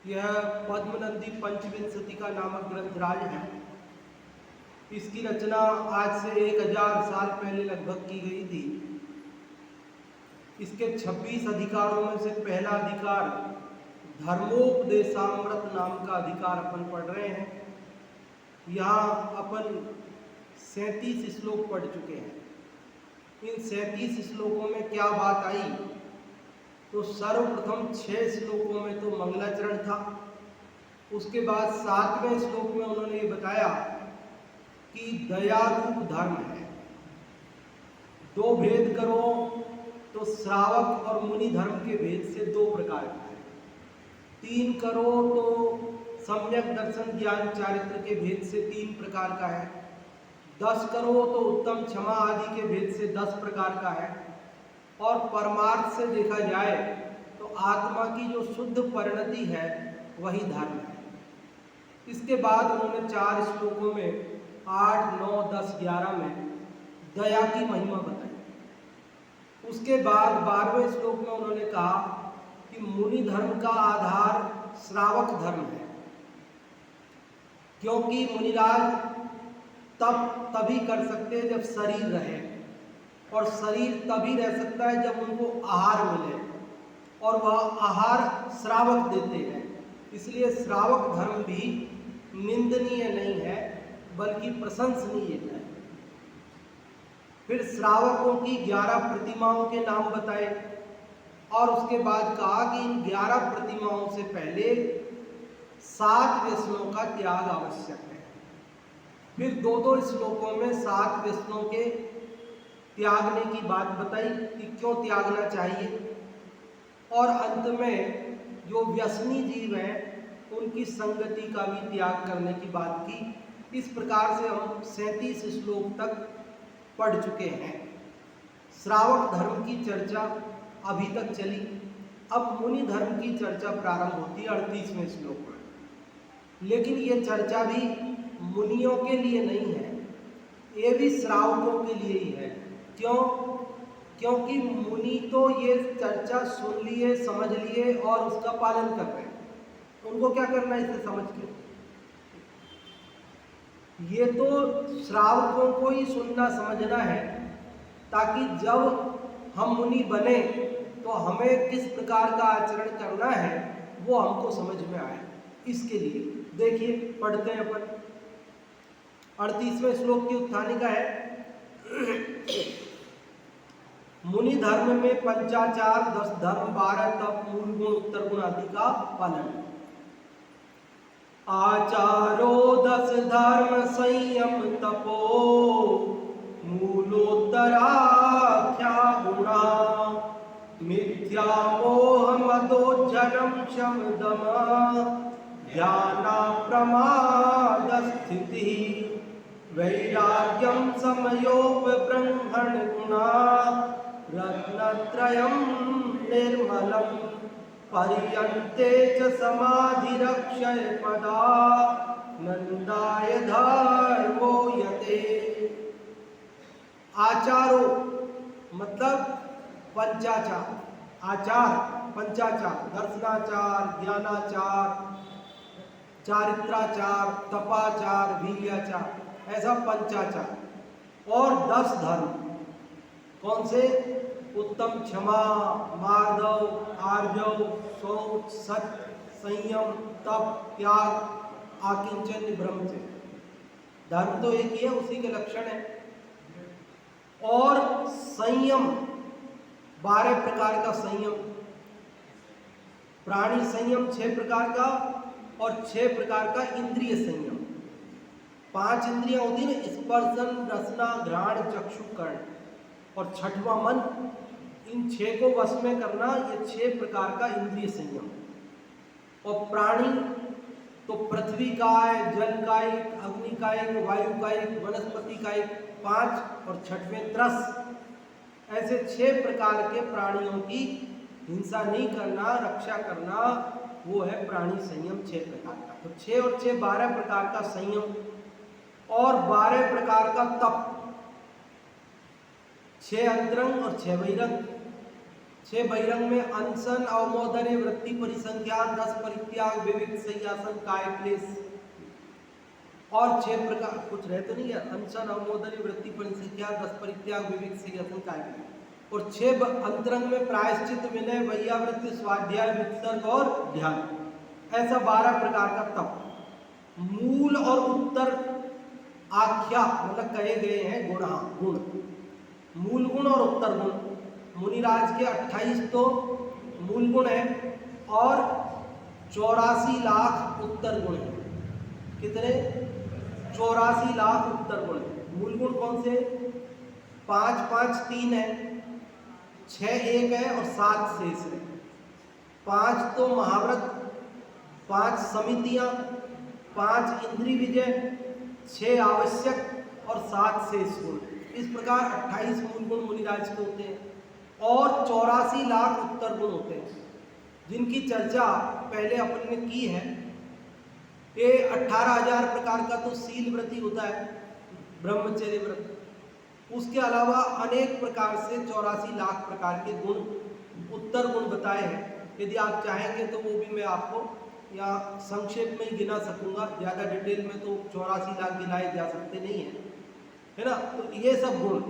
यह पद्मनंदी पंचविंशति का नामक ग्रंथराज है। इसकी रचना आज से 1000 साल पहले लगभग की गई थी। इसके 26 अधिकारों में से पहला अधिकार धर्मोपदेशामृत नाम का अधिकार अपन पढ़ रहे हैं। यहाँ अपन 37 श्लोक पढ़ चुके हैं। इन 37 श्लोकों में क्या बात आई, तो सर्वप्रथम 6 श्लोकों में तो मंगलाचरण था। उसके बाद 7वें श्लोक में उन्होंने ये बताया कि दया रूप धर्म है। 2 भेद करो तो श्रावक और मुनि धर्म के भेद से 2 प्रकार का है। 3 करो तो सम्यक दर्शन ज्ञान चारित्र के भेद से 3 प्रकार का है। 10 करो तो उत्तम क्षमा आदि के भेद से 10 प्रकार का है। और परमार्थ से देखा जाए तो आत्मा की जो शुद्ध परिणति है वही धर्म है। इसके बाद उन्होंने 4 श्लोकों में 8, 9, 10, 11 में दया की महिमा बताई। उसके बाद 12वें श्लोक में उन्होंने कहा कि मुनि धर्म का आधार श्रावक धर्म है, क्योंकि मुनिराज तब तभी कर सकते हैं जब शरीर रहे, और शरीर तभी रह सकता है जब उनको आहार मिले, और वह आहार श्रावक देते हैं। इसलिए श्रावक धर्म भी निंदनीय नहीं है बल्कि प्रशंसनीय है। फिर श्रावकों की 11 प्रतिमाओं के नाम बताए, और उसके बाद कहा कि इन 11 प्रतिमाओं से पहले 7 व्यसनों का त्याग आवश्यक है। फिर 2-2 श्लोकों में 7 व्यसनों के त्यागने की बात बताई कि क्यों त्यागना चाहिए, और अंत में जो व्यसनी जीव हैं उनकी संगति का भी त्याग करने की बात की। इस प्रकार से हम 37 श्लोक तक पढ़ चुके हैं। श्रावक धर्म की चर्चा अभी तक चली। अब मुनि धर्म की चर्चा प्रारंभ होती है 38वें श्लोक में। लेकिन ये चर्चा भी मुनियों के लिए नहीं है, ये भी श्रावकों के लिए ही है। क्यों? क्योंकि मुनि तो ये चर्चा सुन लिए, समझ लिए और उसका पालन कर रहे हैं। उनको क्या करना है इसे समझ के? ये तो श्रावकों को ही सुनना समझना है, ताकि जब हम मुनि बने तो हमें किस प्रकार का आचरण करना है वो हमको समझ में आए। इसके लिए देखिए, पढ़ते हैं अपन। 38वें श्लोक की उत्थानिका है। मुनि धर्म में पंचाचार 10 धर्म 12 तप मूल गुण उत्तर गुण आदि का पालन। आचारो 10 धर्म संयम तपो मूलोत्तराख्या गुणा मिथ्या मोह मदोज्जनम शम दम ध्याना प्रमाद स्थिति वैराग्यम समयोपब्रह्मण गुणा रत्नत्रयं निर्मलं पर्यन्ते च समाधिरक्षय पदा नंदाय धर्मो यते। आचारो मतलब पंचाचार। आचार पंचाचार, दर्शनाचार, ज्ञानाचार, चारित्राचार, तपाचार, वीर्याचार, ऐसा पंचाचार। और 10 धर्म कौन से? उत्तम क्षमा, मार्दव, आर्जव, शौच, सत्य, संयम, तप, त्याग, आकिंचन, ब्रह्मचर्य। धर्म तो एक ही है, उसी के लक्षण है। और संयम 12 प्रकार का संयम। प्राणी संयम 6 प्रकार का, और 6 प्रकार का इंद्रिय संयम। 5 इंद्रियां होती है, स्पर्शन, रसना, घ्राण, चक्षु, कर्ण, और 6वां मन। इन 6 को वश में करना, ये 6 प्रकार का इंद्रिय संयम। और प्राणी तो पृथ्वी का है, जल का एक, अग्नि का एक, वायु का एक, वनस्पति का एक, 5, और 6वें त्रस। ऐसे 6 प्रकार के प्राणियों की हिंसा नहीं करना, रक्षा करना, वो है प्राणी संयम 6 प्रकार का। तो 6 और 6 12 प्रकार का संयम, और 12 प्रकार का तप। 6 अंतरंग और 6 बहिरंग। 6 बहिरंग में अनशन, अवमोदन, वृत्ति, परिसंख्यान, रस परित्याग, विविध, संयासन, काय क्लेश। और 6 प्रकार कुछ रह तो नहीं है, अनशन, अवमोदन, वृत्ति, परिसंख्यान, रस परित्याग, विविध, संयासन, काय क्लेश। और 6 अंतरंग में प्रायश्चित, विनय, वैयावृत्ति, स्वाध्याय, विसर्ग और ध्यान। ऐसा 12 प्रकार का तप। मूल और उत्तर आख्या मतलब कहे गए हैं गुण, मूल गुण और उत्तर गुण। मुनिराज के 28 तो मूल गुण है और 84 लाख उत्तर गुण है। कितने? 84 लाख उत्तर गुण है। मूल गुण कौन से? 5 5 3 है, 6 1 है और 7 शेष है। 5 तो महाव्रत, 5 समितियां, 5 इंद्री विजय, 6 आवश्यक और 7 शेष गुण। इस प्रकार 28 मूल गुण मुनिराज के होते हैं और 84 लाख उत्तर गुण होते हैं, जिनकी चर्चा पहले अपन ने की है। ये 18,000 प्रकार का तो शील व्रत ही होता है, ब्रह्मचर्य व्रत। उसके अलावा अनेक प्रकार से 84 लाख प्रकार के गुण, उत्तर गुण बताए हैं। यदि आप चाहेंगे तो वो भी मैं आपको या संक्षेप में ही गिना सकूंगा, ज़्यादा डिटेल में तो 84 लाख गिनाए जा सकते नहीं है, है ना। तो ये सब गुण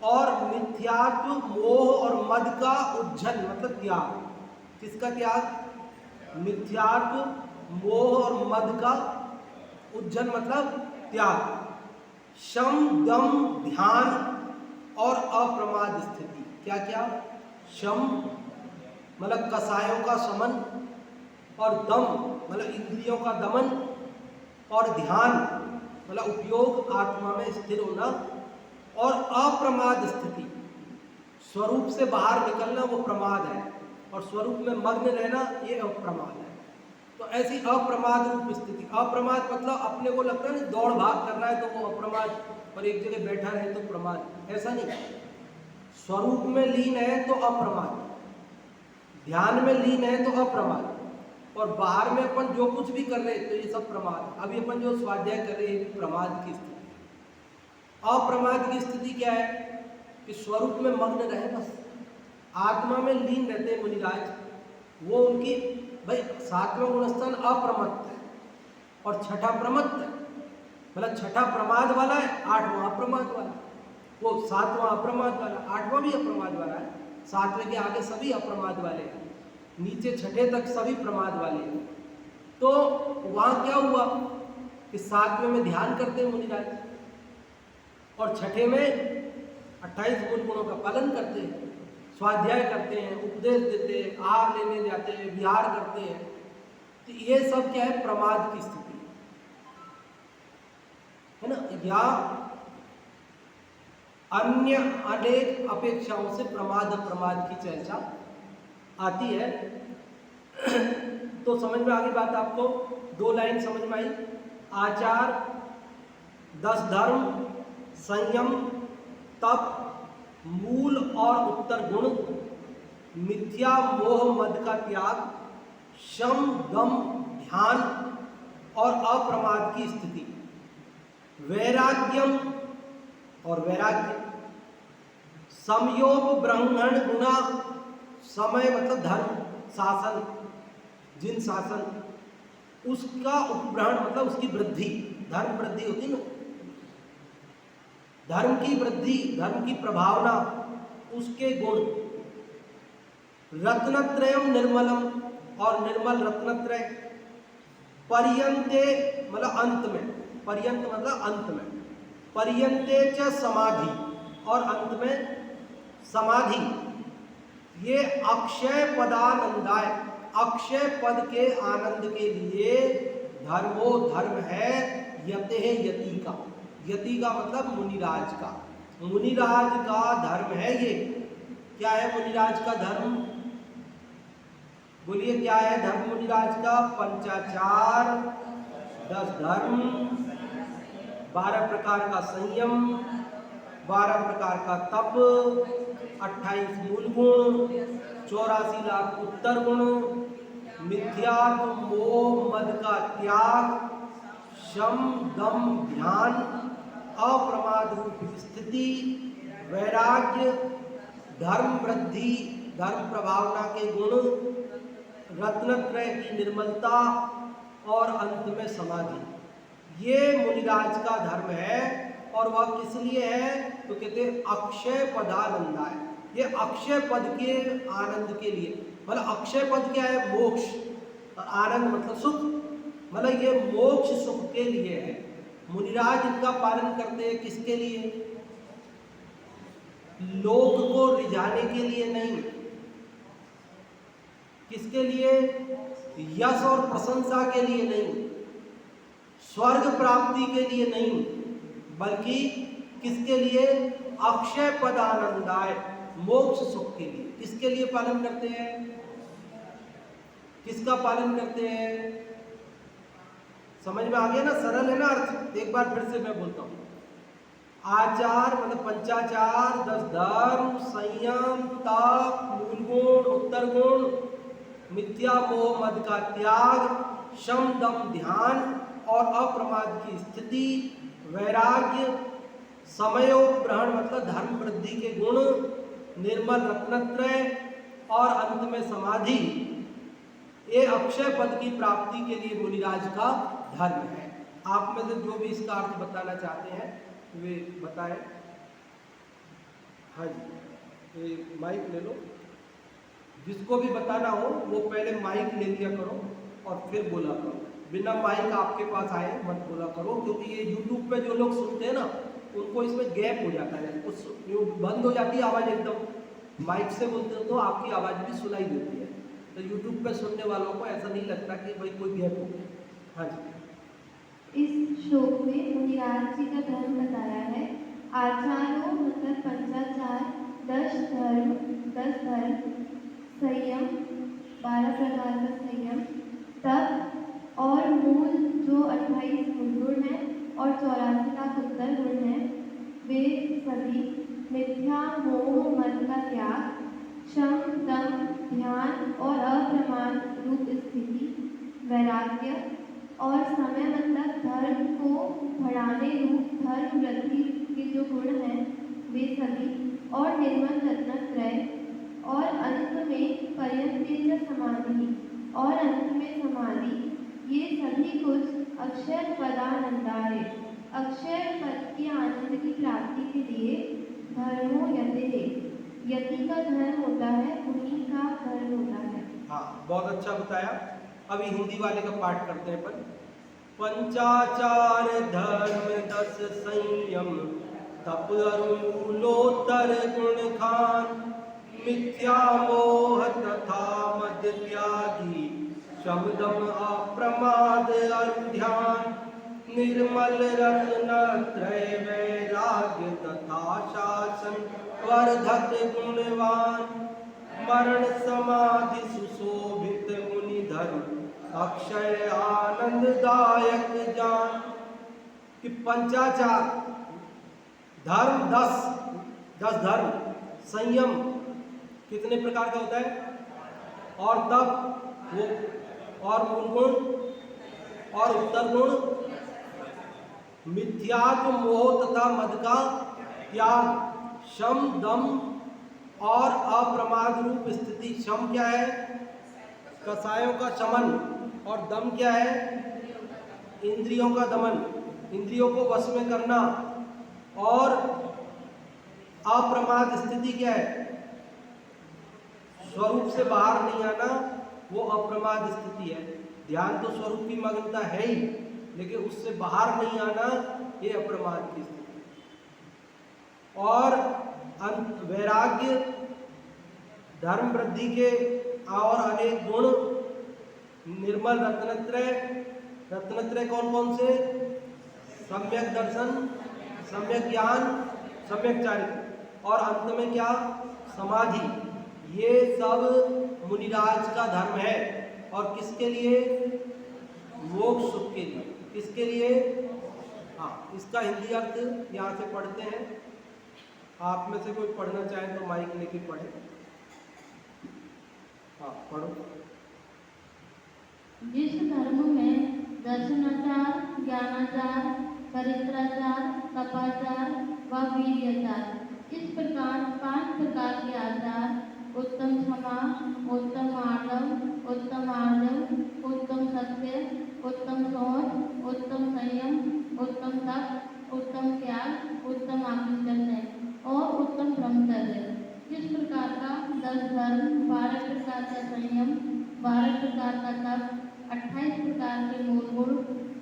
और मिथ्यात्व, मोह और मद का उज्जन मतलब त्याग। किसका त्याग? मिथ्यात्व, मोह और मद का उज्जन मतलब त्याग। शम, दम, ध्यान और अप्रमाद स्थिति। क्या क्या? शम मतलब कसायों का शमन, और दम मतलब इंद्रियों का दमन, और ध्यान मतलब उपयोग, आत्मा में स्थिर होना, और अप्रमाद स्थिति स्वरूप से बाहर निकलना वो प्रमाद है, और स्वरूप में मग्न रहना ये अप्रमाद है। तो ऐसी अप्रमाद रूप स्थिति। अप्रमाद मतलब अपने को लगता है ना दौड़ भाग कर रहा है तो वो अप्रमाद, और एक जगह बैठा रहे तो प्रमाद, ऐसा नहीं। स्वरूप में लीन है तो अप्रमाद, ध्यान में लीन है तो अप्रमाद, और बाहर में अपन जो कुछ भी कर रहे हैं तो ये सब प्रमाद। अभी अपन जो स्वाध्याय कर रहे हैं प्रमाद की स्थिति। अप्रमाद की स्थिति क्या है? कि स्वरूप में मग्न रहे, बस आत्मा में लीन रहते हैं मुनिराज। वो उनकी भाई 7वां गुणस्थान अप्रमत्त है और 6ठा प्रमत्त है, मतलब 6ठा प्रमाद वाला है, 8वां अप्रमाद वाला। वो 7वां अप्रमाद वाला, 8वां भी अप्रमाद वाला है। 7वें के आगे सभी अप्रमाद वाले हैं, नीचे 6ठे तक सभी प्रमाद वाले हैं। तो वहाँ क्या हुआ कि 7वें में ध्यान करते हैं मुनिराज, और 6ठे में 28 मूल गुणों का पालन करते हैं, स्वाध्याय करते हैं, उपदेश देते हैं, आहार लेने जाते हैं, विहार करते हैं। तो ये सब क्या है? प्रमाद की स्थिति है ना। या अन्य अनेक अपेक्षाओं से प्रमाद अप्रमाद की चर्चा आती है। तो समझ में आ गई बात आपको? 2 लाइन समझ में आई। आचार, 10 धर्म, संयम, तप, मूल और उत्तर गुण, मिथ्या, मोह, मद का त्याग, शम, दम, ध्यान और अप्रमाद की स्थिति, वैराग्यम और वैराग्य, समयोग, ब्रह्मण, गुणा, समय मतलब धर्म, शासन, जिन शासन, उसका उपग्रहण मतलब उसकी वृद्धि, धर्म वृद्धि होती ना, धर्म की वृद्धि, धर्म की प्रभावना, उसके गुण, रत्नत्रयम निर्मलम और निर्मल रत्नत्रय, पर्यंते मतलब अंत में, पर्यंत मतलब अंत में, पर्यंते च समाधि और अंत में समाधि। ये अक्षय पदानंदाय, अक्षय पद के आनंद के लिए धर्मो धर्म है, यते है यति का, यति का मतलब मुनिराज का, मुनिराज का धर्म है ये। क्या है मुनिराज का धर्म? बोलिए क्या है धर्म मुनिराज का? पंचाचार, 10 धर्म, 12 प्रकार का संयम, 12 प्रकार का तप, 28 मूल गुण, 84 लाख उत्तर गुण, मिथ्यात्व, मोह, मद का त्याग, शम, दम, ध्यान, अप्रमाद रूप स्थिति, वैराग्य, धर्म वृद्धि धर्म प्रभावना के गुण, रत्नत्रय की निर्मलता और अंत में समाधि। ये मुनिराज का धर्म है। और वह किस लिए है? तो कहते हैं अक्षय पदानंदाय। ये अक्षय पद के आनंद के लिए, मतलब अक्षय पद क्या है? मोक्ष। और आनंद मतलब सुख, मतलब ये मोक्ष सुख के लिए है। मुनिराज इनका पालन करते हैं किसके लिए? लोक को रिझाने के लिए नहीं। किसके लिए? यश और प्रशंसा के लिए नहीं, स्वर्ग प्राप्ति के लिए नहीं, बल्कि किसके लिए? अक्षय पदानंदाय, मोक्ष सुख के लिए। किसके लिए पालन करते हैं? किसका पालन करते हैं? समझ में आ गया ना? सरल है ना अर्थ? एक बार फिर से मैं बोलता हूं। आचार मतलब पंचाचार, 10 धर्म, संयम, तप, मूल गुण, उत्तर गुण, मिथ्या मोह मद का त्याग, शम दम ध्यान और अप्रमाद की स्थिति, वैराग्य, समयोग्रहण मतलब धर्म वृद्धि के गुण, निर्मल रत्नत्रय और अंत में समाधि, ये अक्षय पद की प्राप्ति के लिए मुनिराज का धर्म है। आप में से जो भी इसका अर्थ बताना चाहते हैं वे बताएं। हाँ जी, ये माइक ले लो। जिसको भी बताना हो वो पहले माइक ले लिया करो और फिर बोला करो। बिना माइक आपके पास आए मत बोला करो, क्योंकि ये YouTube पे जो लोग सुनते हैं ना, उनको इसमें गैप हो जाता है, उस बंद हो जाती है आवाज़ एकदम। माइक से बोलते हो तो आपकी आवाज़ भी सुनाई देती है, तो YouTube पे सुनने वालों को ऐसा नहीं लगता कि भाई कोई गैप हो गया। हाँ जी। इस श्लोक में मुनिराज जी का धर्म बताया है। आचारो मतलब पंचाचार, 10 धर्म, संयम 12 प्रकार का संयम, तप और मूल जो 28 गुण है और 84 लाख उत्तर गुण है, वे सभी, मिथ्या मोह मद का त्याग, शम दम ध्यान और अप्रमाण रूप स्थिति, वैराग्य और समय मतलब धर्म को बढ़ाने रूप धर्म वृद्धि के जो गुण हैं वे सभी, और निर्मल रत्नत्रय और अंत में पर्यंतेज समाधि और अंत में समाधि, ये सभी कुछ अक्षय पदानंदाय, अक्षय पद के आनंद की प्राप्ति के लिए धर्मो यते, यति का धर्म होता है, उन्हीं का धर्म होता है। हाँ, बहुत अच्छा बताया। अभी हिंदी वाले का पाठ करते हैं अपन। पंचाचार धर्म 10 संयम, तप अरूलोत्तर गुण खान, मिथ्या मोह तथा मद त्यागी, शब्दम अप्रमाद अरुध्यान, निर्मल रत्नत्रय वैराग्य तथा शासन वर्धत गुणवान, मरण समाधि सुशोभित मुनि धर्म, अक्षय आनंददायक जान। कि पंचाचार धर्म 10 धर्म, संयम कितने प्रकार का होता है, और तप वो, और मूल गुण और उत्तर गुण, मिथ्यात्व मोह तथा मद का त्याग, शम दम और अप्रमाद रूप स्थिति। शम क्या है? कसायों का शमन, और दम क्या है? इंद्रियों का दमन, इंद्रियों को वश में करना। और अप्रमाद स्थिति क्या है? स्वरूप से बाहर नहीं आना, वो अप्रमाद स्थिति है। ध्यान तो स्वरूप की मग्नता है ही, लेकिन उससे बाहर नहीं आना, ये अप्रमाद की स्थिति। और वैराग्य, धर्म वृद्धि के और अनेक गुण, निर्मल रत्नत्रय। रत्नत्रय कौन कौन से? सम्यक दर्शन, सम्यक ज्ञान, सम्यक चारित्र, और अंत में क्या? समाधि। ये सब मुनिराज का धर्म है। और किसके लिए? मोक्ष सुख के लिए। किसके लिए? हाँ, इसका हिंदी अर्थ यहाँ से पढ़ते हैं। आप में से कोई पढ़ना चाहे तो माइक लेके पढ़े। हाँ, पढ़ो। जिस धर्म में दर्शनाचार, ज्ञानाचार, परित्राचार, तपाचार व वीर्याचार, इस प्रकार 5 प्रकार के आचार उत्तम क्षमा, उत्तम आर्दव, उत्तम आर्जव, उत्तम सत्य, उत्तम सोच, उत्तम संयम, उत्तम तप, उत्तम त्याग, उत्तम आत्मचर्या और उत्तम ब्रह्मचर्य। जिस प्रकार का 10 धर्म, 12 प्रकार का संयम, 12 प्रकार का तप, 28 प्रकार के मूल गुण,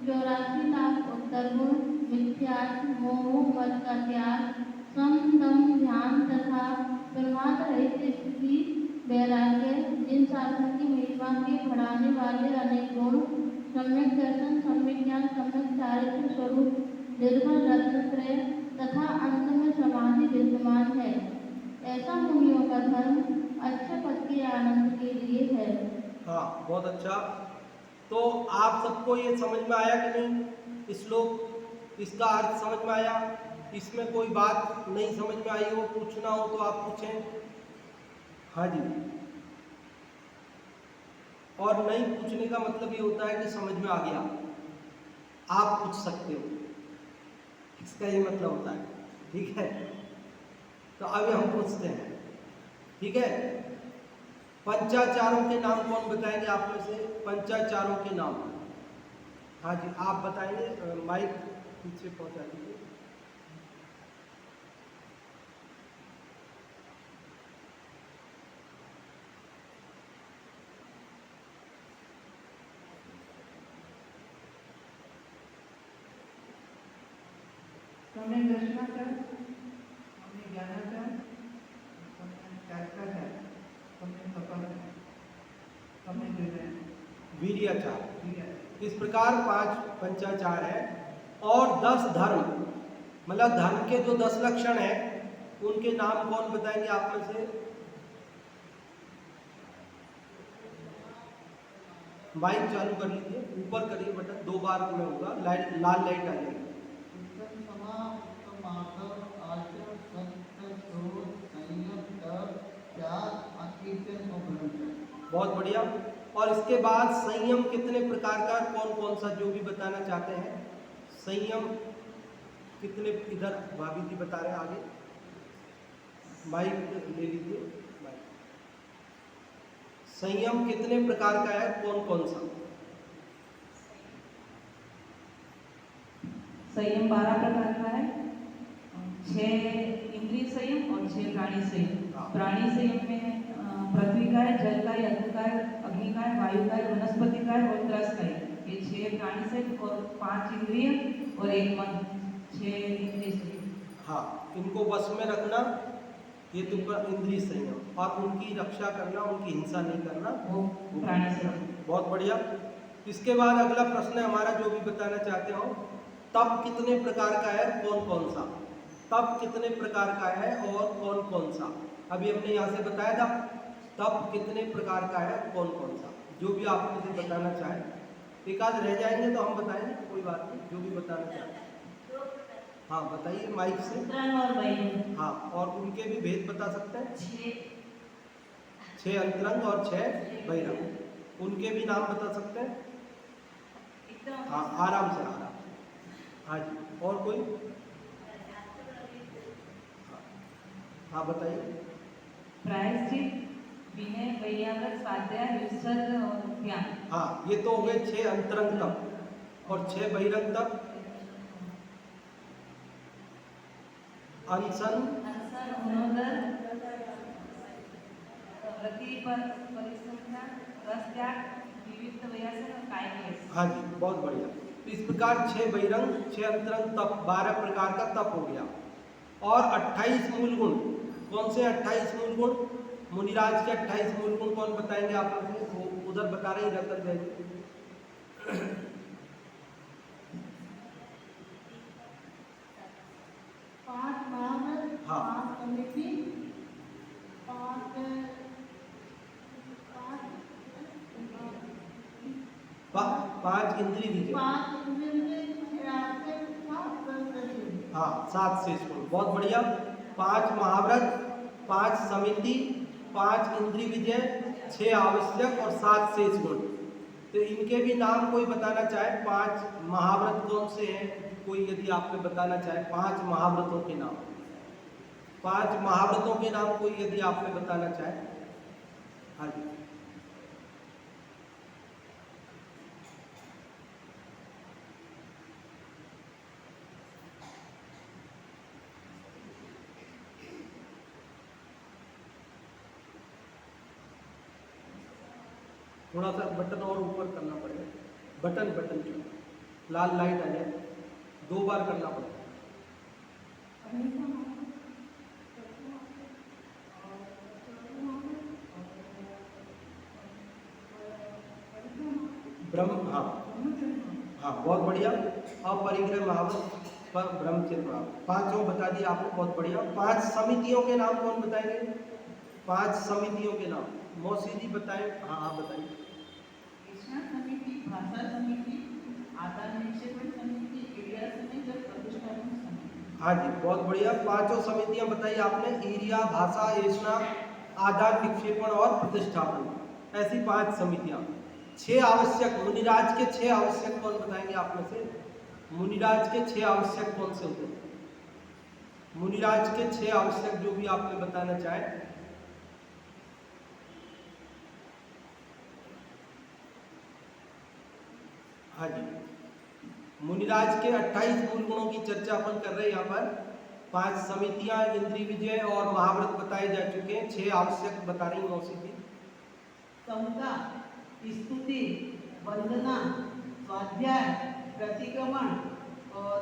84 लाख उत्तर गुण, मिथ्यात्व, मोह, मद का त्याग, सम, दम, ध्यान तथा प्रमाद रहित स्थिति, वैराग्य, जिन साधन की महिमा के बढ़ाने वाले अनेक गुण, सम्यक दर्शन, सम्यक ज्ञान, सम्यक चारित्र स्वरूप, निर्मल रत्नत्रय तथा अंत में समाधि विद्यमान है। ऐसा मुनियों का धर्म अच्छे पद के आनंद के लिए है। हाँ, बहुत अच्छा। तो आप सबको ये समझ में आया कि नहीं श्लोक? इसका अर्थ समझ में आया? इसमें कोई बात नहीं समझ में आई हो, पूछना हो तो आप पूछें। हाँ जी। और नहीं पूछने का मतलब ये होता है कि समझ में आ गया, आप पूछ सकते हो, इसका ये मतलब होता है। ठीक है, तो अभी हम पूछते हैं। ठीक है, पंचाचारों के नाम कौन बताएंगे आप में से? पंचाचारों के नाम। हाँ जी, आप बताएंगे। माइक पीछे पहुंचा दीजिए। समय दर्शनाचार, समय ज्ञानाचार, समय त्यागाचार, समय तपाचार, समय वीर्याचार। वीर्याचार। इस प्रकार 5 पंचाचार है और 10 धर्म, मतलब धर्म के जो 10 लक्षण है उनके नाम कौन बताएंगे आप में से? माइक चालू कर लीजिए, ऊपर करिए बटन, 2 बार में होगा, लाल लाइट आ जाएगी। उत्तम क्षमा, उत्तम आदर, आचरण, सत्य, क्रोध, संयम, तप, त्याग, अकीर्तन और ब्रह्मचर्य। बहुत बढ़िया। और इसके बाद संयम कितने प्रकार का, कौन कौन सा, जो भी बताना चाहते हैं। संयम कितने, इधर भाभी जी बता रहे हैं, आगे माइक ले लीजिए। संयम कितने प्रकार का है, कौन कौन सा? संयम 12 प्रकार का है, 6 इंद्रिय संयम और 6 प्राणी संयम। प्राणी संयम में पृथ्वी का है, जल का है, अग्नि का है, वायु का है, वनस्पति का है और त्रस का है। ये 6 प्राणी संयम और 5 इंद्रिय और 1 मन, 6 इंद्रिय संयम। हाँ, इनको बस में रखना, ये तो इंद्रिय संयम, और उनकी रक्षा करना, उनकी हिंसा नहीं करना, वो प्राणी संयम। बहुत बढ़िया। इसके बाद अगला प्रश्न है हमारा, जो भी बताना चाहते हो। तप कितने प्रकार का है, कौन कौन सा? तप कितने प्रकार का है और कौन कौन सा? अभी हमने यहाँ से बताया था, तप कितने प्रकार का है, कौन कौन सा? जो भी आप मुझे बताना चाहें, एक आध रह जाएंगे तो हम बताएंगे, कोई बात नहीं, जो भी बताना चाहें। हाँ बताइए माइक से। और बहिर्मुख। हाँ, और उनके भी भेद बता सकते हैं। 6 अंतरंग और 6 बहिरंग, उनके भी नाम बता सकते हैं। हाँ, आराम से, आराम से। हाँ जी, और कोई? हाँ बताइए। प्रायश्चित, विनय, वैयाव्रत, स्वाध्याय, विसर्ग और ज्ञान। हाँ, ये तो हो गए 6 अंतरंग तप और 6 बहिरंग तप। अनशन, मनोदर, परिसंख्या, रस त्याग, विविध वयासन और कायिक वयस। हाँ जी, बहुत बढ़िया। इस प्रकार 6 बहिरंग, 6 अंतरंग तप, 12 प्रकार का तप हो गया। और 28 मूल गुण, कौन से 28 मूल गुण? मुनिराज के 28 मूल गुण कौन बताएंगे आप लोग? वो उधर बता रहे हैं, रतन जाएंगे। 5 महाव्रत, हाँ। 5 समिति, 5 इंद्रिय विजय। 5 इंद्रिय, 7 हाँ, 7 शेष गुण, बहुत बढ़िया। 5 महाव्रत, 5 समिति, 5 इंद्रिय विजय, 6 आवश्यक और 7 शेष गुण। तो इनके भी नाम कोई बताना चाहे। 5 महाव्रत कौन से हैं, कोई यदि आप में बताना चाहे? 5 महाव्रतों के नाम, 5 महाव्रतों के नाम कोई यदि आप में बताना चाहे? हाँ जी। थोड़ा सा बटन और ऊपर करना पड़ेगा, बटन बटन जो लाल लाइट आ जाए, 2 बार करना पड़ेगा। ब्रह्म, हाँ हाँ, बहुत बढ़िया। अपरिग्रह महावत पर ब्रह्मचर्य, 5 बता दिए आपने, बहुत बढ़िया। 5 समितियों के नाम कौन बताएंगे? 5 समितियों के नाम मौसी जी बताएं। हाँ आप बताइए। कृष्णा समिति, भाषा समिति, आदान निक्षेपण समिति, एरिया समिति और प्रतिष्ठापन समिति। हाँ जी, बहुत बढ़िया। 5 समितियां बताई आपने, एरिया, भाषा, एषणा, आदान निक्षेपण और प्रतिष्ठापन, ऐसी 5 समितियां। 6 आवश्यक मुनिराज के 6 आवश्यक कौन बताएंगे आप में से? मुनिराज के 6 आवश्यक कौन से होते हैं? मुनिराज के 6 आवश्यक जो भी आपने बताना चाहे। हाँ जी, मुनिराज के 28 मूल गुणों की चर्चा अपन कर रहे हैं यहाँ पर। 5 समितियां, इंद्रिय विजय और महाव्रत बताए जा चुके हैं। 6 आवश्यक बता रही मौसी जी। समता, स्तुति, वंदना, स्वाध्याय, प्रतिक्रमण और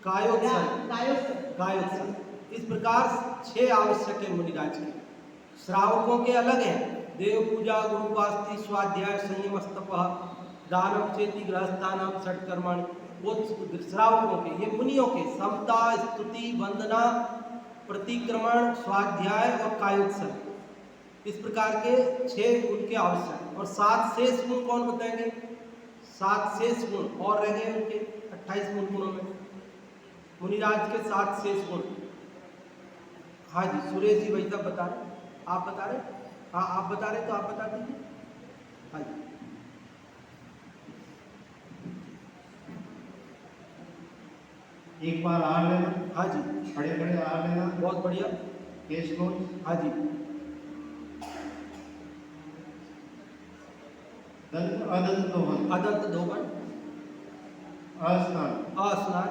कायोत्सर्ग। इस प्रकार 6 आवश्यक है मुनिराज के। श्रावकों के अलग हैं, देव पूजा, गुरुपास्ति, स्वाध्याय, संयम, तपः, दानम, चेति, गृहस्थानम, षट्कर्माणि। वो श्रावकों के, ये मुनियों के समता, स्तुति, वंदना, प्रतिक्रमण, स्वाध्याय और कायोत्सर्ग। इस प्रकार के 6 उनके आवश्यक। और 7 शेष गुण कौन बताएंगे? 7 शेष गुण और रह गए उनके 28 मूल गुणों में। मुनिराज के 7 शेष गुण। हाँ जी, सुरेश जी वही सब बता रहे, आप बता रहे? हाँ आप बता रहे तो आप बता दीजिए। हाँ जी, एक बार आहार लेना, हाँ जी, खड़े खड़े आहार लेना, बहुत बढ़िया। केश क्लोज, हाँ जी, दंत अदंत दोहन, अदंत धोवन, अस्नान, अस्नान,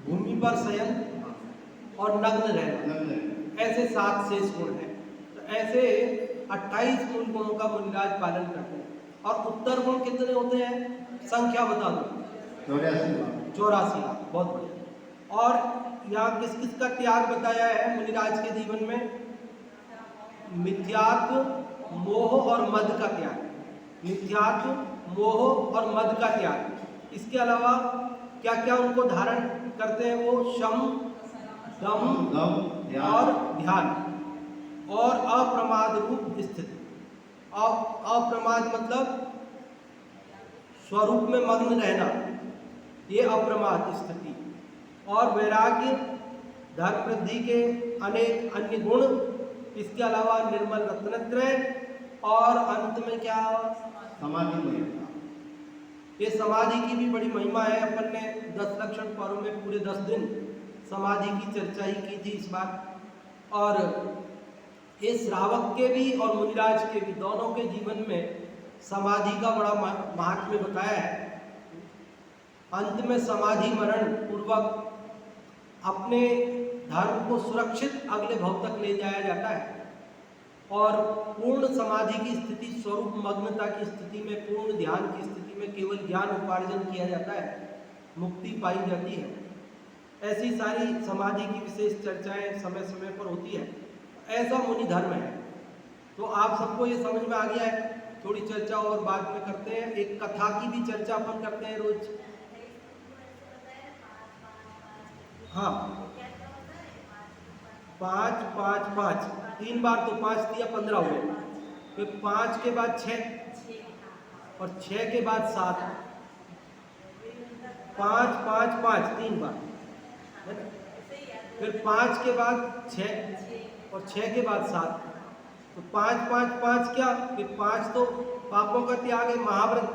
भूमि पर शयन और नग्न रहना, नग्न, ऐसे 7 शेष गुण हैं। तो ऐसे 28 मूल गुणों का मुनिराज पालन करते हैं। और उत्तर गुण कितने होते हैं? संख्या बता दो। 84 लाख, बहुत बढ़िया। और यहाँ किस किस का त्याग बताया है मुनिराज के जीवन में? मिथ्यात्व, मोह और मद का त्याग। मिथ्यात्व, मोह और मद का त्याग। इसके अलावा क्या क्या उनको धारण करते हैं वो? शम, दम और ध्यान और अप्रमाद रूप स्थिति। अप्रमाद मतलब स्वरूप में मग्न रहना, ये अप्रमाद स्थिति। और वैराग्य, धर्म वृद्धि के अनेक अन्य गुण। इसके अलावा निर्मल रत्नत्रय और अंत में क्या? समाधि। ये समाधि की भी बड़ी महिमा है। अपन ने 10 लक्षण पर्व में पूरे 10 दिन समाधि की चर्चा ही की थी इस बार। और ये श्रावक के भी और मुनिराज के भी, दोनों के जीवन में समाधि का बड़ा महात्म्य बताया है। अंत में समाधि मरण पूर्वक अपने धर्म को सुरक्षित अगले भव तक ले जाया जाता है। और पूर्ण समाधि की स्थिति, स्वरूप मग्नता की स्थिति में, पूर्ण ध्यान की स्थिति में केवल ज्ञान उपार्जन किया जाता है, मुक्ति पाई जाती है। ऐसी सारी समाधि की विशेष चर्चाएं समय समय पर होती है। ऐसा मुनि धर्म है। तो आप सबको ये समझ में आ गया है। थोड़ी चर्चा और बाद में करते हैं। एक कथा की भी चर्चा अपन करते हैं रोज। हाँ, 5 5 5, 3 बार तो 5 दिया, 15 हुए। फिर 5 के बाद 6 और 6 के बाद 7, 5 5 5 3 बार। फिर 5 के बाद 6 और 6 के बाद 7, तो 5 5 5 क्या? फिर 5 तो पापों का त्याग है, महाव्रत।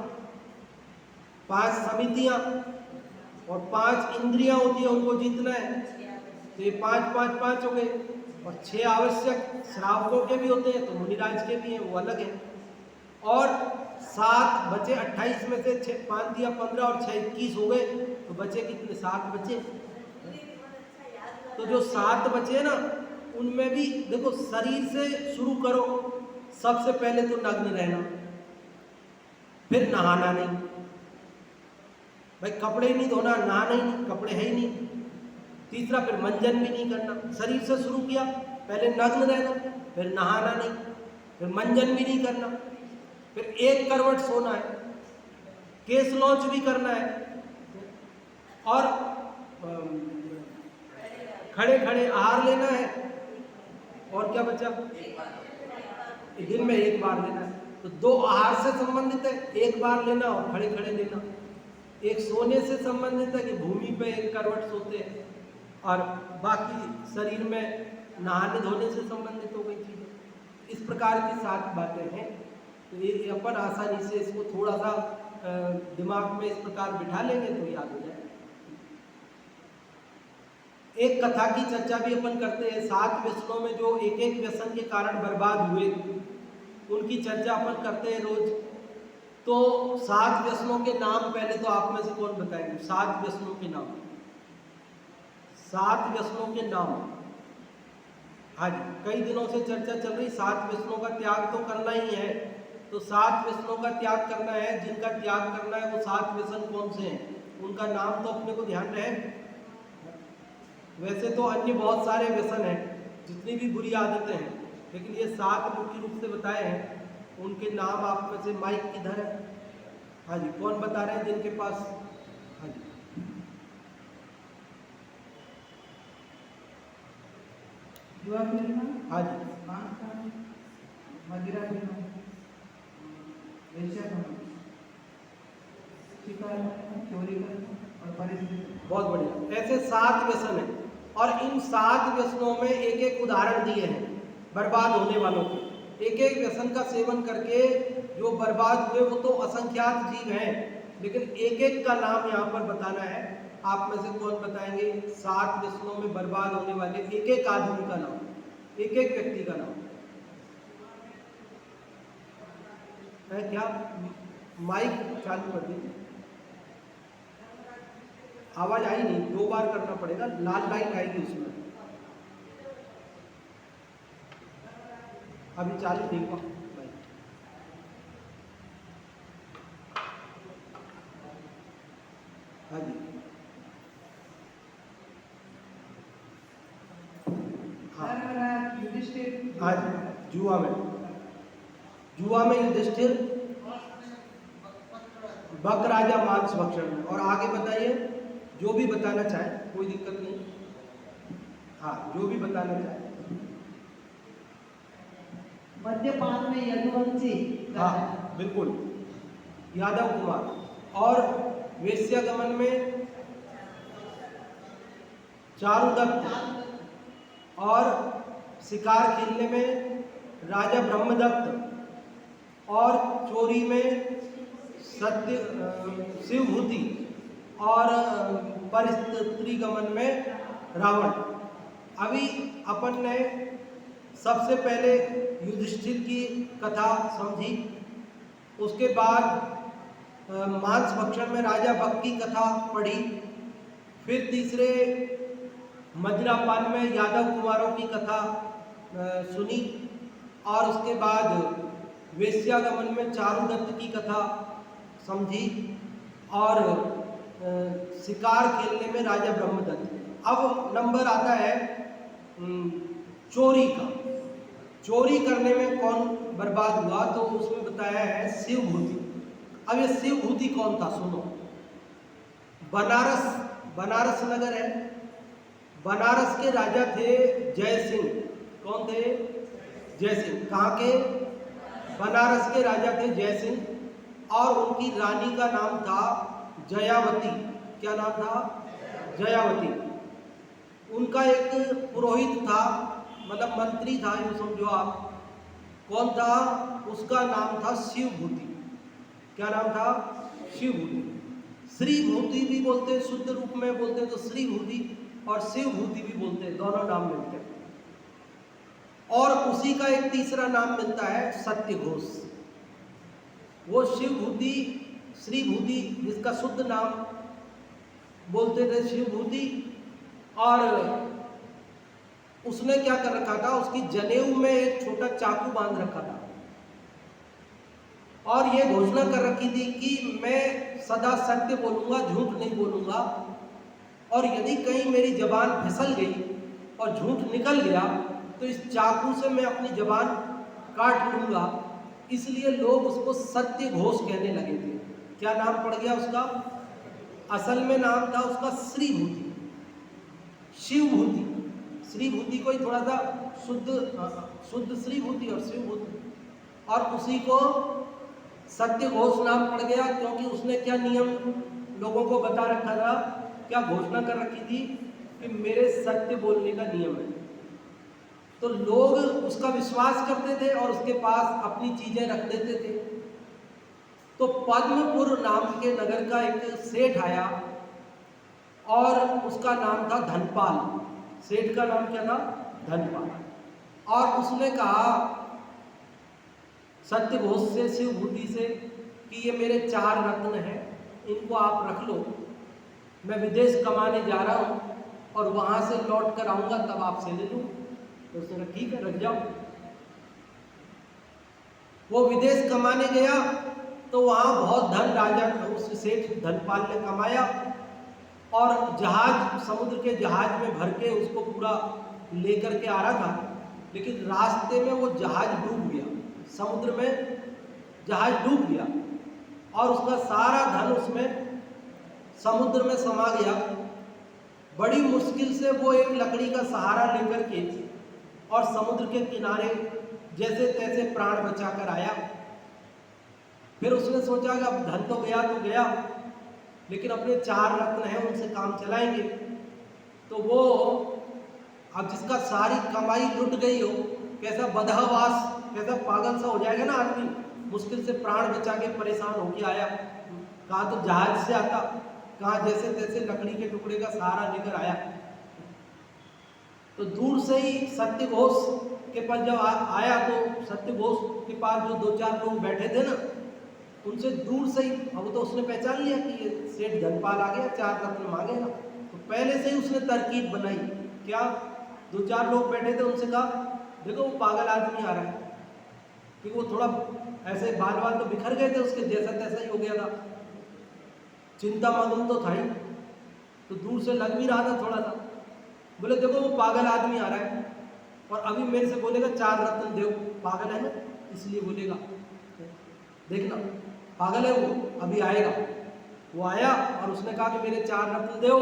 5 समितियां और 5 इंद्रियां होती है, उनको जीतना है, तो ये 5 5 5 हो गए। और 6 आवश्यक श्रावकों के भी होते हैं, तो मुनिराज के भी हैं, वो अलग है। और 7 बचे 28 में से 6 5 दिया 15 और 6 21 हो गए, तो बचे कितने? 7 बचे। तो जो 7 बचे ना, उनमें भी देखो शरीर से शुरू करो। सबसे पहले तो नग्न रहना, फिर नहाना नहीं, भाई कपड़े ही नहीं धोना, नहाना ही नहीं, कपड़े है ही नहीं। तीसरा, फिर मंजन भी नहीं करना, शरीर से शुरू किया, पहले नग्न रहना, फिर नहाना नहीं, फिर मंजन भी नहीं करना, फिर 1 करवट सोना है, केस लॉन्च भी करना है, और खड़े खड़े आहार लेना है। और क्या बचा? दिन में 1 बार लेना है। तो 2 आहार से संबंधित है, 1 बार लेना और खड़े खड़े लेना। एक सोने से संबंधित है कि भूमि पे 1 करवट सोते हैं, और बाकी शरीर में नहाने धोने से संबंधित हो गई चीज़ें। इस प्रकार की 7 बातें हैं। तो ये अपन आसानी से इसको थोड़ा सा दिमाग में इस प्रकार बिठा लेंगे तो याद हो जाए। एक कथा की चर्चा भी अपन करते हैं। 7 व्यसनों में जो एक एक व्यसन के कारण बर्बाद हुए, उनकी चर्चा अपन करते हैं रोज। तो 7 व्यसनों के नाम पहले तो आप में से कौन बताएंगे? 7 व्यसनों के नाम, 7 व्यसनों के नाम। हाँ जी, कई दिनों से चर्चा चल रही, 7 व्यसनों का त्याग तो करना ही है। तो 7 व्यसनों का त्याग करना है, जिनका त्याग करना है वो 7 व्यसन कौन से हैं, उनका नाम तो अपने को ध्यान रहे। वैसे तो अन्य बहुत सारे व्यसन हैं, जितनी भी बुरी आदतें हैं, लेकिन ये 7 मुख्य रूप से बताए हैं। उनके नाम आप में से माइक किधर है? हाँ जी, कौन बता रहे हैं जिनके पास? हाँ जी, जुआ खेलना, हाँ जी, मांस खाना, मदिरा पीना, वेश्या करना, शिकार करना, चोरी करना और परिस्थिति। बहुत बढ़िया। ऐसे 7 व्यसन हैं, और इन 7 व्यसनों में एक एक उदाहरण दिए हैं बर्बाद होने वालों के। एक एक व्यसन का सेवन करके जो बर्बाद हुए वो तो असंख्यात जीव हैं, लेकिन एक एक का नाम यहाँ पर बताना है। आप में से कौन बताएंगे 7 व्यसनों में बर्बाद होने वाले एक एक आदमी का नाम, एक एक व्यक्ति का नाम है? क्या माइक चालू कर दीजिए, आवाज आई नहीं, 2 बार करना पड़ेगा, लाल लाइट आएगी उसमें। अभी चालू नहीं हुआ। हाँ जी, हाँ युधिष्ठिर। हाँ जी, जुआ में युधिष्ठिर, बक राजा मांस भक्षण में। और आगे बताइए, जो भी बताना चाहे, कोई दिक्कत नहीं। हाँ, जो भी बताना चाहे। मद्यपान में यदुवंशी। हाँ बिल्कुल, यादव कुमार। और वेश्यागमन में चारुदत्त, और शिकार खेलने में राजा ब्रह्मदत्त, और चोरी में शिवभूति, और परिस्त्री गमन में रावण। अभी अपन ने सबसे पहले युधिष्ठिर की कथा समझी, उसके बाद मांस भक्षण में राजा बक की कथा पढ़ी, फिर तीसरे मदिरापान में यादव कुमारों की कथा सुनी, और उसके बाद वेश्यागमन में चारुदत्त की कथा समझी, और शिकार खेलने में राजा ब्रह्मदत्त। अब नंबर आता है चोरी का। चोरी करने में कौन बर्बाद हुआ, तो उसमें बताया है शिवभूति। अब ये शिवभूति कौन था सुनो। बनारस नगर है, बनारस के राजा थे जय सिंह। कौन थे? जय सिंह। कहाँ के? बनारस के राजा थे जय सिंह, और उनकी रानी का नाम था जयावती। क्या नाम था? जयावती। उनका एक पुरोहित था, मतलब मंत्री था, यूँ समझो आप। कौन था? उसका नाम था शिवभूति। क्या नाम था? शिवभूति। श्री भूति भी बोलते हैं, शुद्ध रूप में बोलते हैं तो श्री भूति, और शिव भूति भी बोलते हैं, दोनों नाम मिलते हैं। और उसी का एक तीसरा नाम मिलता है सत्य घोष। वो शिव भूति, श्री भूति, जिसका शुद्ध नाम बोलते थे शिव भूति, और उसने क्या कर रखा था, उसकी जनेऊ में एक छोटा चाकू बांध रखा था और ये घोषणा कर रखी थी कि मैं सदा सत्य बोलूंगा, झूठ नहीं बोलूंगा, और यदि कहीं मेरी जबान फिसल गई और झूठ निकल गया तो इस चाकू से मैं अपनी जबान काट लूंगा। इसलिए लोग उसको सत्य घोष कहने लगे थे। क्या नाम पड़ गया उसका? असल में नाम था उसका श्री भूति, शिव भूति। श्री भूति को ही थोड़ा सा शुद्ध श्री भूति और शिव भूति, और उसी को सत्य घोष नाम पड़ गया क्योंकि उसने क्या नियम लोगों को बता रखा था, क्या घोषणा कर रखी थी कि मेरे सत्य बोलने का नियम है। तो लोग उसका विश्वास करते थे और उसके पास अपनी चीजें रख देते थे। तो पद्मपुर नाम के नगर का एक सेठ आया और उसका नाम था धनपाल। सेठ का नाम क्या था? धनपाल। और उसने कहा सत्य घोष से, शिव भूति से, कि ये मेरे 4 रत्न हैं, इनको आप रख लो, मैं विदेश कमाने जा रहा हूँ और वहाँ से लौट कर आऊँगा तब आपसे ले लूँ। तो उसने कहा ठीक है, रख जाओ। वो विदेश कमाने गया तो वहाँ बहुत धन राजा उस सेठ धनपाल ने कमाया और जहाज, समुद्र के जहाज में भर के उसको पूरा लेकर के आ रहा था, लेकिन रास्ते में वो जहाज डूब गया, समुद्र में जहाज डूब गया और उसका सारा धन उसमें समुद्र में समा गया। बड़ी मुश्किल से वो एक लकड़ी का सहारा लेकर के और समुद्र के किनारे जैसे तैसे प्राण बचा कर आया। फिर उसने सोचा कि अब धन तो गया, लेकिन अपने 4 रत्न हैं, उनसे काम चलाएंगे। तो वो अब जिसका सारी कमाई लुट गई हो, कैसा बदहवास, कैसा पागल सा हो जाएगा ना आदमी, मुश्किल से प्राण बचा के परेशान होके आया। कहाँ तो जहाज से आता, कहाँ जैसे तैसे लकड़ी के टुकड़े का सहारा लेकर आया। तो दूर से ही सत्य घोष के पास जब आया तो सत्य घोष के पास जो 2-4 लोग बैठे थे ना, उनसे दूर से ही, अब तो उसने पहचान लिया कि ये सेठ धनपाल आ गया, 4 रत्न मांगेगा। तो पहले से ही उसने तरकीब बनाई। क्या? 2-4 लोग बैठे थे, उनसे कहा देखो वो पागल आदमी आ रहा है, क्योंकि वो थोड़ा ऐसे बाल तो बिखर गए थे उसके, जैसा तैसा ही हो गया था, चिंता मग्न तो था ही, तो दूर से लग भी रहा था थोड़ा सा। बोले देखो वो पागल आदमी आ रहा है और अभी मेरे से बोलेगा 4 रत्न दो। पागल है ना, इसलिए बोलेगा, देखना पागल है वो, अभी आएगा। वो आया और उसने कहा कि मेरे 4 रत्न दो।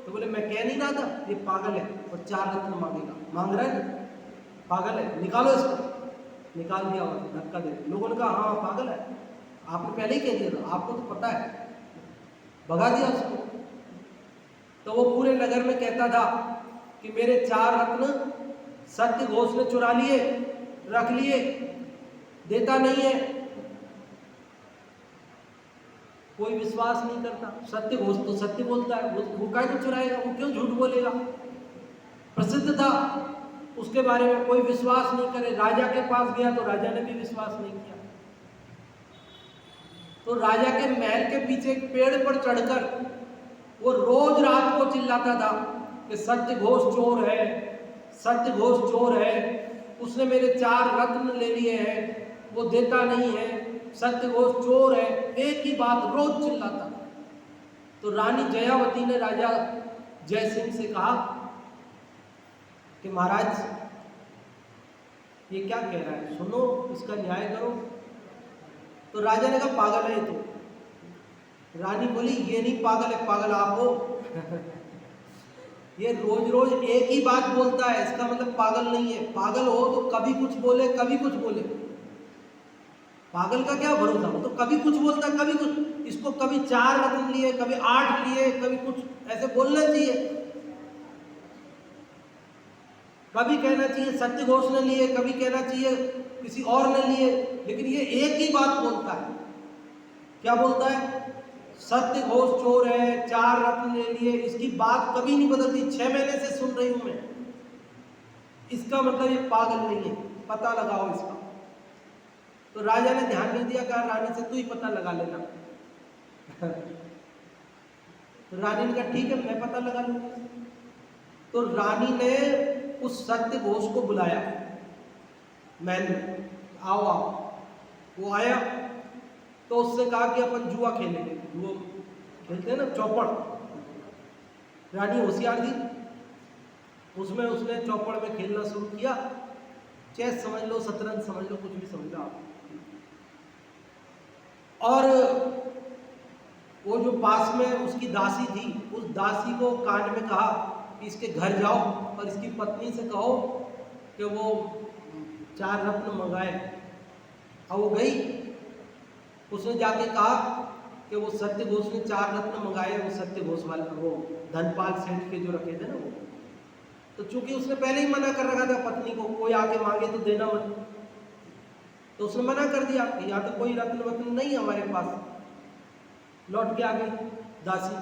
तो बोले मैं कह नहीं रहा था ये पागल है और 4 रत्न मांगेगा, मांग रहा है, पागल है, निकालो इसको। निकाल दिया और धक्का दे। लोगों ने कहा हाँ पागल है, आपने पहले ही कह दिया था, आपको तो पता है, भगा दिया उसको। तो वो पूरे नगर में कहता था कि मेरे 4 रत्न सत्य घोष ने चुरा लिए, रख लिए, देता नहीं है। कोई विश्वास नहीं करता। सत्य घोष तो सत्य बोलता है, वो काहे को चुराएगा, वो क्यों झूठ बोलेगा। प्रसिद्ध था, उसके बारे में कोई विश्वास नहीं करे। राजा के पास गया तो राजा ने भी विश्वास नहीं किया। तो राजा के महल के पीछे एक पेड़ पर चढ़कर वो रोज रात को चिल्लाता था कि सत्य घोष चोर है, सत्य घोष चोर है, उसने मेरे 4 रत्न ले लिए हैं, वो देता नहीं है, सत्य घोष चोर है। एक ही बात रोज चिल्लाता। तो रानी जयावती ने राजा जय सिंह से कहा कि महाराज ये क्या कह रहा है, सुनो, इसका न्याय करो। तो राजा ने कहा पागल है तो। रानी बोली ये नहीं पागल है, पागल आप हो। ये रोज रोज एक ही बात बोलता है, इसका मतलब पागल नहीं है। पागल हो तो कभी कुछ बोले, कभी कुछ बोले। पागल का क्या भरोसा, हो तो कभी कुछ बोलता है, कभी कुछ। इसको कभी 4 रत्न लिए, कभी 8 लिए, कभी कुछ, ऐसे बोलना चाहिए। कभी कहना चाहिए सत्य घोष ने लिए, कभी कहना चाहिए किसी और ने लिए, लेकिन ये एक ही बात बोलता है। क्या बोलता है? सत्य घोष चोर है, 4 रत्न ले लिए, इसकी बात कभी नहीं बदलती। 6 महीने से सुन रही हूं मैं। इसका मतलब ये पागल नहीं है, पता लगाओ इसका। तो राजा ने ध्यान नहीं दिया, कहा रानी से तू ही पता लगा लेना। तो रानी ने कहा ठीक है, मैं पता लगा लूंगी। तो रानी ने उस सत्य घोष को बुलाया महल में, आओ आओ। वो आया तो उससे कहा कि अपन जुआ खेलेंगे। वो खेलते हैं ना चौपड़। रानी होशियार थी, उसमें उसने चौपड़ में खेलना शुरू किया। चेस समझ लो, शतरंज समझ लो, कुछ भी समझ लो आप। और वो जो पास में उसकी दासी थी, उस दासी को कान में कहा कि इसके घर जाओ और इसकी पत्नी से कहो कि वो 4 रत्न मंगाए। और वो गई, उसने जाके कहा कि वो सत्य घोष ने 4 रत्न मंगाए। वो सत्य घोष वाले, वो धनपाल सेठ के जो रखे थे ना वो, तो चूंकि उसने पहले ही मना कर रखा था पत्नी को, कोई आके मांगे तो देना मत। तो उसने मना कर दिया कि यहाँ तो कोई रत्न वत्न नहीं हमारे पास। लौट के आ गई दासी।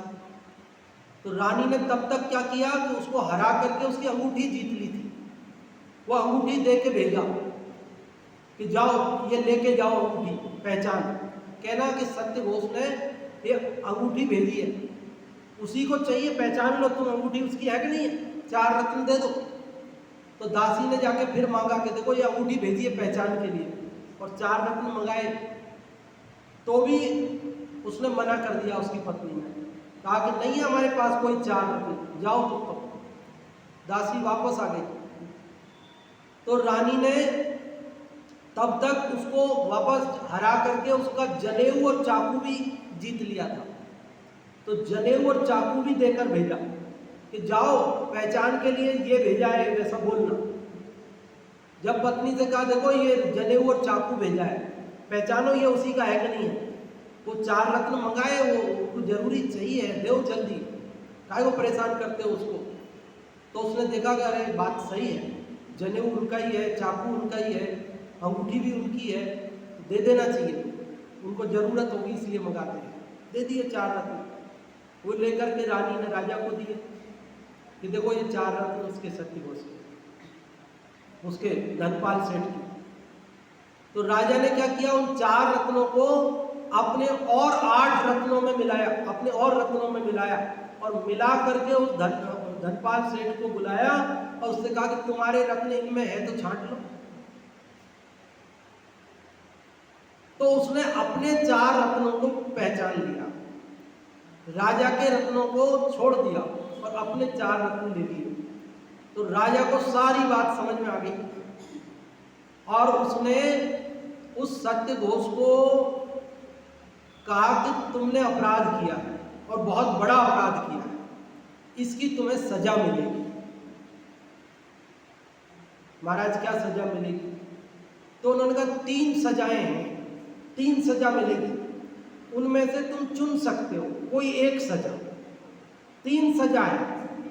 तो रानी ने तब तक क्या किया कि उसको हरा करके उसकी अंगूठी जीत ली थी। वो अंगूठी दे के भेजा कि जाओ ये लेके जाओ अंगूठी, पहचान। कहना कि सत्य घोष ने ये अंगूठी भेजी है, उसी को चाहिए, पहचान लो तुम, अंगूठी उसकी है कि नहीं है, 4 रत्न दे दो। तो दासी ने जाके फिर मांगा कि देखो ये अंगूठी भेजी है पहचान के लिए, और 4 रत्न मंगाए। तो भी उसने मना कर दिया उसकी पत्नी ने, कहा कि नहीं है हमारे पास कोई 4 रत्न, जाओ तुम। तो दासी वापस आ गई। तो रानी ने तब तक उसको वापस हरा करके उसका जनेऊ और चाकू भी जीत लिया था। तो जनेऊ और चाकू भी देकर भेजा कि जाओ पहचान के लिए ये भेजा है, वैसा बोलना। जब पत्नी से कहा देखो ये जनेऊ और चाकू भेजा है, पहचानो ये उसी का है कि नहीं है। वो 4 रत्न मंगाए, वो जरूरी चाहिए है, दो जल्दी, काहे को परेशान करते हो उसको। तो उसने देखा कि अरे बात सही है, जनेऊ उनका ही है, चाकू उनका ही है, अंगूठी भी उनकी है, दे देना चाहिए, उनको जरूरत होगी इसलिए मंगाते हैं। दे दिए 4 रत्न। वो लेकर के रानी ने राजा को दिए कि देखो ये 4 रत्न उसके सत्य घोष के, उसके धनपाल सेठ के। तो राजा ने क्या किया, उन 4 रत्नों को अपने और 8 रत्नों में मिलाया, अपने और रत्नों में मिलाया, और मिला करके उस धनपाल सेठ को बुलाया और उससे कहा कि तुम्हारे रत्न इनमें है तो छांट लो। तो उसने अपने 4 रत्नों को पहचान लिया, राजा के रत्नों को छोड़ दिया और अपने 4 रत्न ले लिए। तो राजा को सारी बात समझ में आ गई और उसने उस सत्य घोष को कहा कि तुमने अपराध किया है और बहुत बड़ा अपराध किया है, इसकी तुम्हें सजा मिलेगी। महाराज क्या सजा मिलेगी? तो उन्होंने कहा 3 सजाएं हैं, 3 सजा मिलेगी, उनमें से तुम चुन सकते हो कोई एक सजा। 3 सजा है,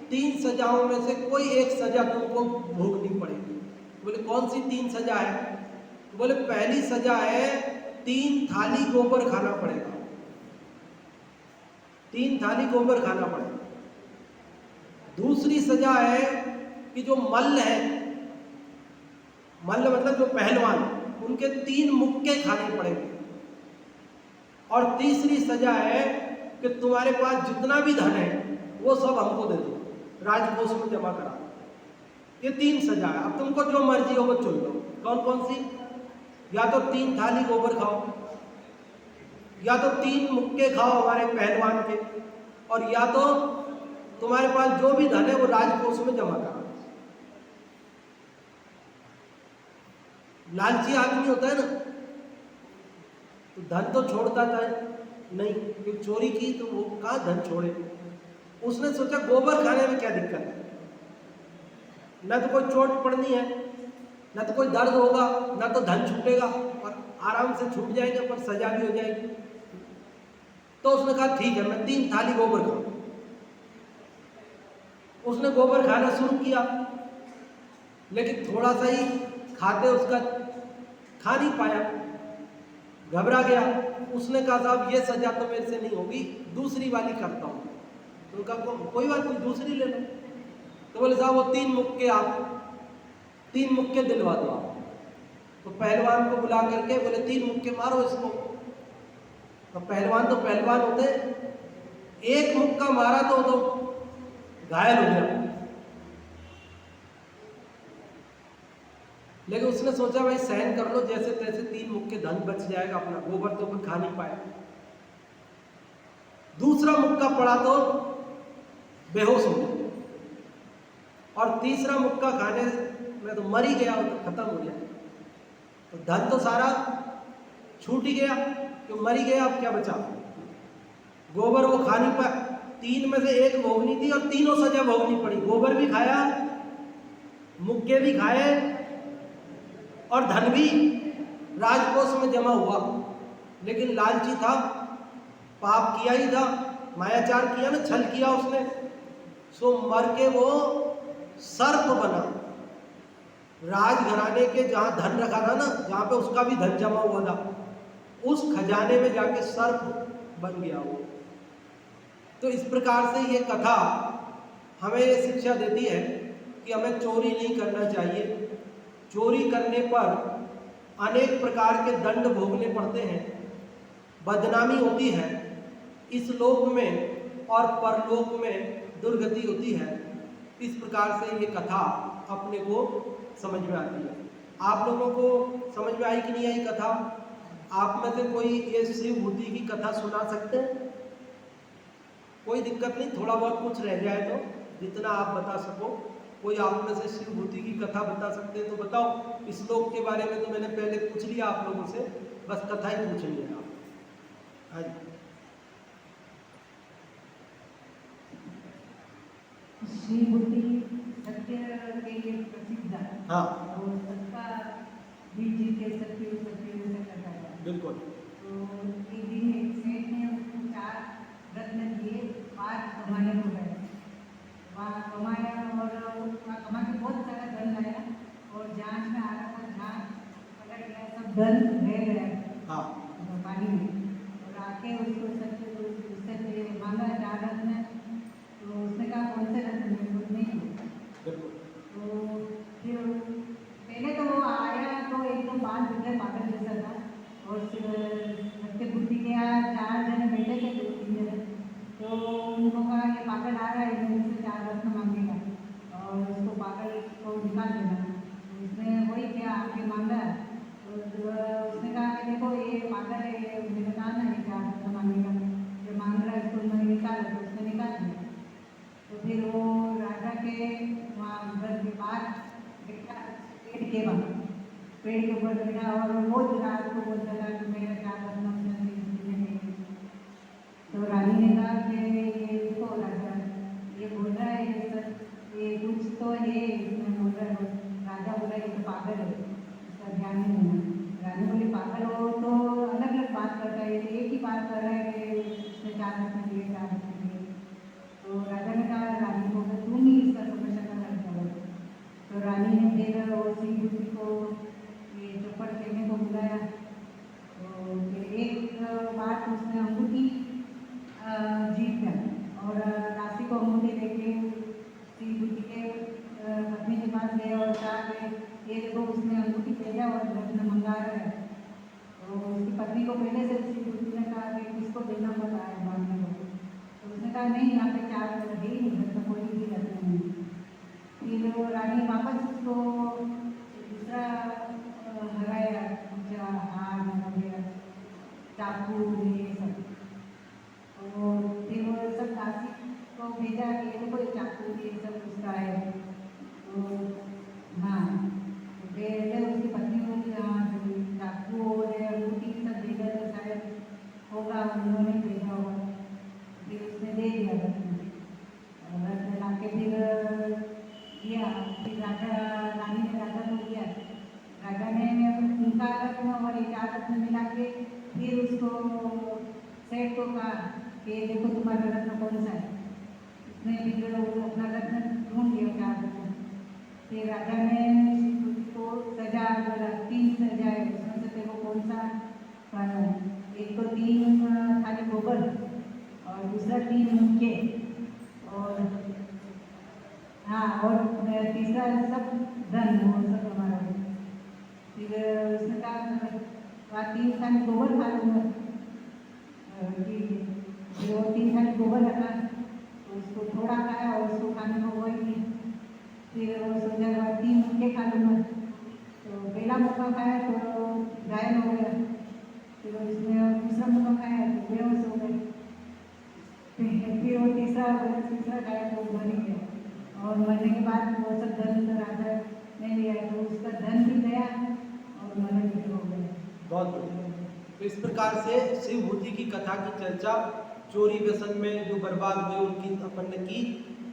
3 सजाओं में से कोई एक सजा तुमको भोगनी पड़ेगी। बोले कौन सी 3 सजा है? बोले पहली सजा है 3 थाली गोबर खाना पड़ेगा, 3 थाली गोबर खाना पड़ेगा। दूसरी सजा है कि जो मल्ल है, मल्ल मतलब जो पहलवान, उनके 3 मुक्के खाने पड़ेंगे। और तीसरी सजा है कि तुम्हारे पास जितना भी धन है वो सब हमको दे दो, राजकोष में जमा करा दो। ये 3 सजा है। अब तुमको जो मर्जी हो वो चुन लो। कौन कौन सी? या तो 3 थाली गोबर खाओ, या तो 3 मुक्के खाओ हमारे पहलवान के, और या तो तुम्हारे पास जो भी धन है वो राजकोष में जमा करा। लालची आदमी होता है ना, तो धन तो छोड़ता था नहीं, क्योंकि चोरी की तो वो कहाँ धन छोड़े। उसने सोचा गोबर खाने में क्या दिक्कत है, ना तो कोई चोट पड़नी है, ना तो कोई दर्द होगा, ना तो धन छूटेगा, और आराम से छूट जाएगा पर सजा भी हो जाएगी। तो उसने कहा ठीक है मैं 3 थाली गोबर खाऊं। उसने गोबर खाना शुरू किया, लेकिन थोड़ा सा ही खाते उसका खा नहीं पाया, घबरा गया। उसने कहा साहब ये सजा तो मेरे से नहीं होगी, दूसरी वाली करता हूँ। तो कहा कोई बात नहीं, दूसरी ले लो। तो बोले साहब वो 3 मुक्के आप 3 मुक्के दिलवा दो आप। तो पहलवान को बुला करके बोले 3 मुक्के मारो इसको। तो पहलवान होते, एक मुक्का मारा तो घायल हो गया। लेकिन उसने सोचा भाई सहन कर लो, जैसे तैसे 3 मुक्के धन बच जाएगा, अपना गोबर तो कोई खा नहीं पाए। दूसरा मुक्का पड़ा तो बेहोश हो गया, और तीसरा मुक्का खाने में तो मर ही गया, तो खत्म हो गया। तो धन तो सारा छूट ही गया, तो मर ही गया, अब क्या बचा? गोबर वो खा नहीं पाया। 3 में से 1 भोगनी थी और तीनों सजा भोगनी पड़ी। गोबर भी खाया, मुक्के भी खाए, और धन भी राजकोष में जमा हुआ। लेकिन लालची था, पाप किया ही था, मायाचार किया ना, छल किया उसने, सो मर के वो सर्प बना। राजघराने के जहाँ धन रखा था ना, जहाँ पे उसका भी धन जमा हुआ था, उस खजाने में जाके सर्प बन गया वो। तो इस प्रकार से ये कथा हमें ये शिक्षा देती है कि हमें चोरी नहीं करना चाहिए। चोरी करने पर अनेक प्रकार के दंड भोगने पड़ते हैं, बदनामी होती है, इस लोक में और परलोक में दुर्गति होती है। इस प्रकार से ये कथा अपने को समझ में आती है। आप लोगों को समझ में आई कि नहीं आई कथा? आप में से कोई ये शिव भूति की कथा सुना सकते हैं? कोई दिक्कत नहीं, थोड़ा बहुत कुछ रह जाए तो जितना आप बता सको। कोई आप में से शिव भूति की कथा बता सकते हैं तो बताओ। इस श्लोक के बारे में तो मैंने पहले पूछ लिया आप लोगों से, बस कथा ही पूछेंगे आप। हाँ जी। शिव भूति सत्य के लिए प्रसिद्ध है। हाँ, और सबका दिल जीत के सत्य से करता है। बिल्कुल। तो एक दिन एक सेठ ने उसको 4 रत्न दिए, 5 कमाने को गए। वहाँ कमाया और वहाँ कमा के बहुत सारा धन लाया, और जांच में आ रहा था, जांच पलट गया, सब धन रह गया हाँ, पानी में। और आके उसको उससे मांगा 4 रत्न। तो उसने कहा कौन से रत्न मेरे को नहीं। बिल्कुल। तो फिर पहले तो वो आया तो एकदम बाल बिगड़े पागल जैसा था, और सत्य बुद्धि के यहाँ 4 जने बैठे थे, 2-3 जने। तो उनको कहा ये पागल आ रहा है, इधर से 4 रत्न मांगेगा और उसको पागल को निकाल देना। तो उसने वही क्या आके मांगा। तो उसने कहा कि देखो ये पागल है, ये मैंने कहा ना ये 4 रत्न मांगेगा, ये मांग रहा है, इसको मैं निकालो। तो उसने निकाल दिया। तो फिर वो राजा के वहाँ घर के पास बैठा, पेड़ के ऊपर बैठा, और वो रात को बोलता था कि मेरा 4 रत्न नहीं। तो रानी ने कहा कि ये देखो राजा, ये बोल रहा है ये सर, ये कुछ तो है इसमें बोल रहा है। राजा बोला ये तो पागल है, इसका ध्यान नहीं देना। रानी बोली पागल हो तो अलग अलग बात करता है, एक ही बात कर रहा है कि इसने 4 रत्न दिए, 4 रत्न दिए। तो राजा ने कहा रानी को तुम ही इसका समस्या का हल करो। तो रानी ने फिर वो शिव भूति को ये चौपड़ खेलने को बुलाया। तो फिर एक बात उसने अंगूठी जीत गया, और राशि को अंगूठी देके शिव भूति के पत्नी के पास गया और कहा कि ये देखो उसने अंगूठी भेजा और रत्न मंगा रहा है। तो उसकी पत्नी को पहले से शिव भूति ने कहा कि किसको देना मत आया बाद में। तो उसने कहा नहीं यहाँ पे 4 है ही नहीं, रत्न कोई भी रत्न नहीं। फिर वो रानी वापस उसको दूसरा लगाया, हार वगैरह, चाकू ये सब। तो फिर वो सब दासी को भेजा कि ये देखो ये चाकू ये सब उसका है। तो हाँ, तो फिर उसकी पत्नी बोली हाँ चाकू और अंगूठी सब भेजा तो शायद होगा, उन्होंने भेजा होगा। फिर उसने दे दिया रत्न ला के फिर दिया। फिर रानी ने राजा को दिया। राजा ने उनका रत्न और ये 4 रत्न मिला के फिर उसको सेठ को कहा कि देखो तुम्हारा रत्न कौन सा है। उसने फिर अपना रत्न ढूंढ लिया 4 रत्न। फिर राजा ने शिव भूति को सजा बोला 3 सजा है, उसमें से देखो कौन सा एक तो 3 थाली गोबर और दूसरा 3 मुक्के और हाँ और तीसरा सब धन वो सब हमारा है। फिर उसने कहा 3 थाली गोबर खा लूँगा ठीक है। फिर वो 3 थाली गोबर रखा तो उसको थोड़ा खाया और उसको खाने को वही नहीं। फिर वो सोचा 3 मुक्के खा लूँगा तो पहला मुक्का खाया तो घायल हो गया। फिर उसने दूसरा मुक्का खाया तो बेहोश हो गए। फिर वो तीसरा खाया तो मर ही गया और मरने के बाद वो सब धन तो राजा ने लिया तो उसका धन भी गया और मरण भी हो गया। बहुत बढ़िया। तो इस प्रकार से शिव भूति की कथा की चर्चा चोरी व्यसन में जो बर्बाद हुए उनकी अपन ने की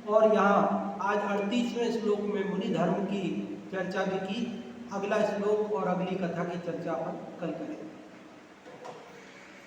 और यहाँ आज 38वें श्लोक में मुनि धर्म की चर्चा भी की। अगला श्लोक और अगली कथा की चर्चा अपन कल करेंगे।